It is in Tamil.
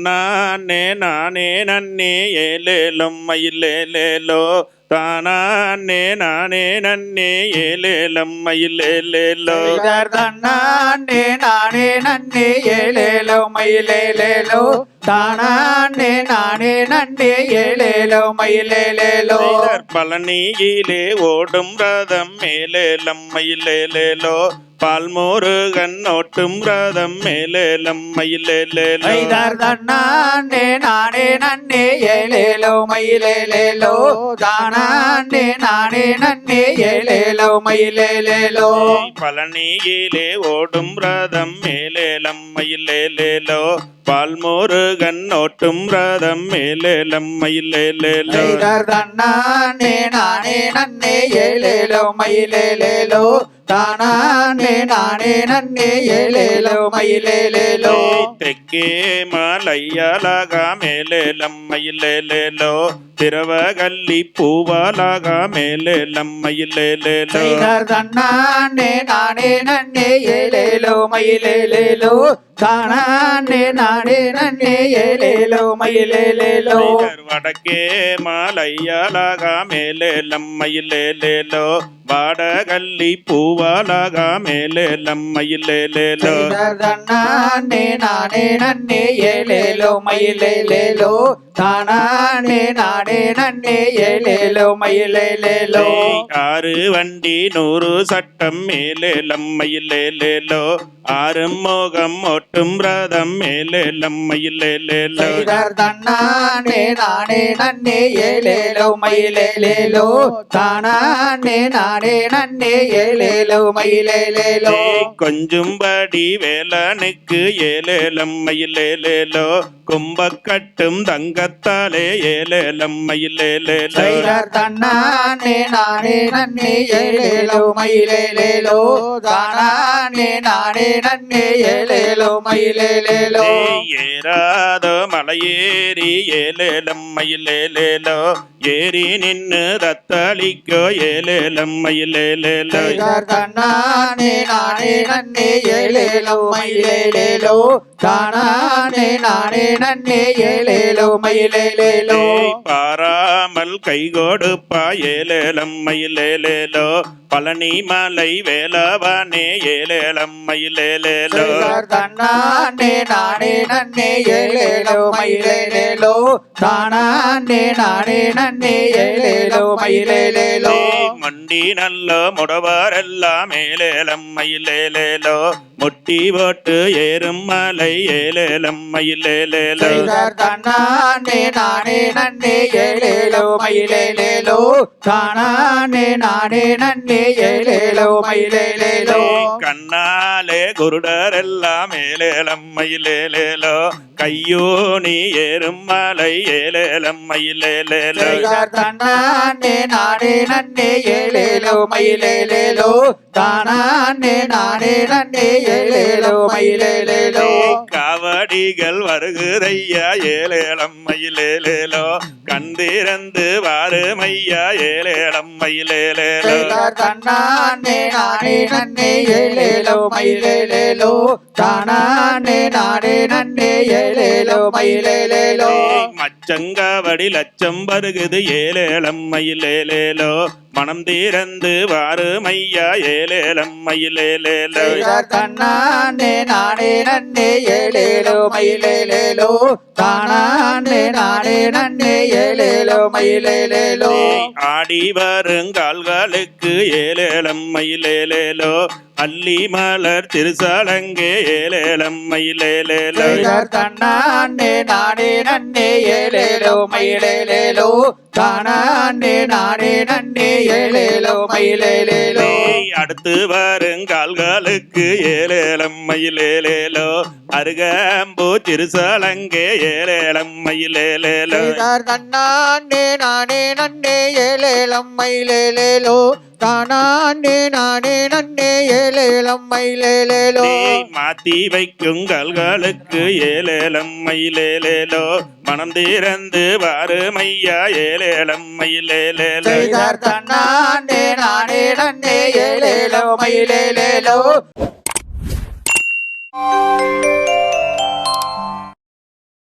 தன்னானே நானே நன்னே ஏலேலம் மயிலேலேலோ தானே நானே நன்னே ஏலேலம் மயிலேலேலோ தன்னானே நானே நன்னே ஏலேலோ மயிலேலேலோ தானே நானே நன்னே ஏலேலோ மயிலேலேலோ பழனியிலே ஓடும் ரதம் மேலேலம் மயிலேலேலோ பால்மோருகன் ஓட்டும் ரதம் மேலேலம் மயிலேலேலோ தன்னானே நானே நன்னே ஏலேலோ மயிலேலேலோ தானே நானே நன்னே ஏலேலோ மயிலேலேலோ பழனியிலே ஓடும் ரதம் மேலேலம் மயிலேலேலோ பால்மோருகன் ஓட்டும் ரதம் மேலேலம் மயிலேலேலோ தன்னானே நானே நன்னே ஏலேலோ மயிலேலேலோ தானே நானே நன்னே ஏலேலோ மயிலேலேலோ தெக்கே மலையாலாகா மேலேலம் மயிலேலேலோ திரவகல்லி பூவாலாகா மேலேலம் மயிலேலேலோ தன்னானே நானே நன்னே ஏலேலோ மயிலேலேலோ தானே நானே நன்னே ஏலேலோ மயிலேலேலோ வடக்கே மலையாலாகா மேலேலம் மயிலேலேலோ வாடகல்லி பூவாலாகா மேலேலம் மயிலேலேலோ தன்னானே நானே நன்னே ஏலேலோ மயிலேலேலோ தானே நானே நன்னே ஏலேலோ மயிலேலேலோ ஆறு வண்டி 100 சட்டம் மேலேலம் மயிலேலேலோ ஆறும் மோகம் ஓட்டும் ரதம் மேலேலம் மயிலேலேலோ தன்னானே நானே நன்னே ஏலேலோ மயிலேலேலோ தானே நானே நன்னே ஏலேலோ மயிலேலேலோ கொஞ்சும்படி வேலனுக்கு ஏலேலம் மயிலேலேலோ கும்பக்கட்டும் தங்கத்தாலே ஏலேலம் மயிலேலேலோ தன்னானே நானே நன்னே ஏலேலோ மயிலேலேலோ தானே நானே நன்னே ஏலேலோ மயிலேலேலோ ஏறாதோ மலையேறி ஏலேலம் மயிலேலேலோ ஏறி நின்னு ரத்தளிக்கோ ஏலேலம் மயிலேலேலோ தன்னானே நானே நன்னே ஏலேலோ மயிலேலேலோ தானே நானே நன்னே ஏலேலோ மயிலேலேலோ பாராமல் கை கொடுப்பா ஏலேலம் மயிலேலேலோ பழனி மலை வேலவனே ஏலேலம் மயிலேலேலோ தன்னானே நானே நன்னே ஏலேலோ மயிலேலேலோ தானே நானே நன்னே ஏலேலோ மயிலேலேலோ மண்டி நல்ல முடவாரெல்லாம் ஏலேலம் மயிலேலேலோ முட்டி போட்டு ஏறும் மலை ஏலேலம் மயிலேலேலோ தன்னானே நானே நன்னே ஏலேலோ மயிலேலேலோ தானே நானே நன்னே ஏலேலோ மயிலேலேலோ கண்ணாலே குருடரெல்லாம் ஏலேலம் மயிலேலேலோ கையோனி ஏறும் மலை ஏலேலம் மயிலேலேலோ தன்னானே நானே நன்னே ஏலேலோ மயிலேலேலோ தானே நானே நன்னே ஏலேலோ மயிலேலேலோ காவடிகள் வருகுதையா ஏலேலம் மயிலேலேலோ கண்டிரந்து வாருமையா ஏலேலம் மயிலேலேலோ தன்னானே நானே நன்னே ஏலேலோ மயிலேலேலோ தானே நானே நன்னே ஏலேலோ மயிலேலேலோ மச்சங்காவடி லட்சம் வருகுது ஏலேலம் மயிலேலேலோ மனம் தீரந்து வாருமையா ஏலேலம் மயிலேலேலோ தன்னானே நானே நன்னே ஏலேலோ மயிலேலேலோ தானே நானே நன்னே ஏலேலோ மயிலேலேலோ ஆடி வருங்கால்களுக்கு ஏலேலம் மயிலேலேலோ அல்லி மலர் திருசாலங்கே ஏலேலம் மயிலேலேலோ தன்னானே நானே நன்னே ஏலேலோ மயிலேலேலோ தானே நானே நன்னே ஏலேலோ மயிலேலேலோ அடுத்து வருங்கால்களுக்கு ஏலேலம் மயிலேலேலோ அருகம்பூ திருசாலங்கே ஏலேலம் மயிலேலேலோ தன்னானே நானே நன்னே ஏலேலம் மயிலேலேலோ தானே நானே நன்னே ஏலேலம் மயிலேலேலோ மாத்தி வைக்கும் கால்களுக்கு ஏலேலம் மயிலேலேலோ மனம் தீரந்து வாருமையா ஏலேலம் மயிலேலேலோ தன்னானே நானே நன்னே ஏலேலோ மயிலேலேலோ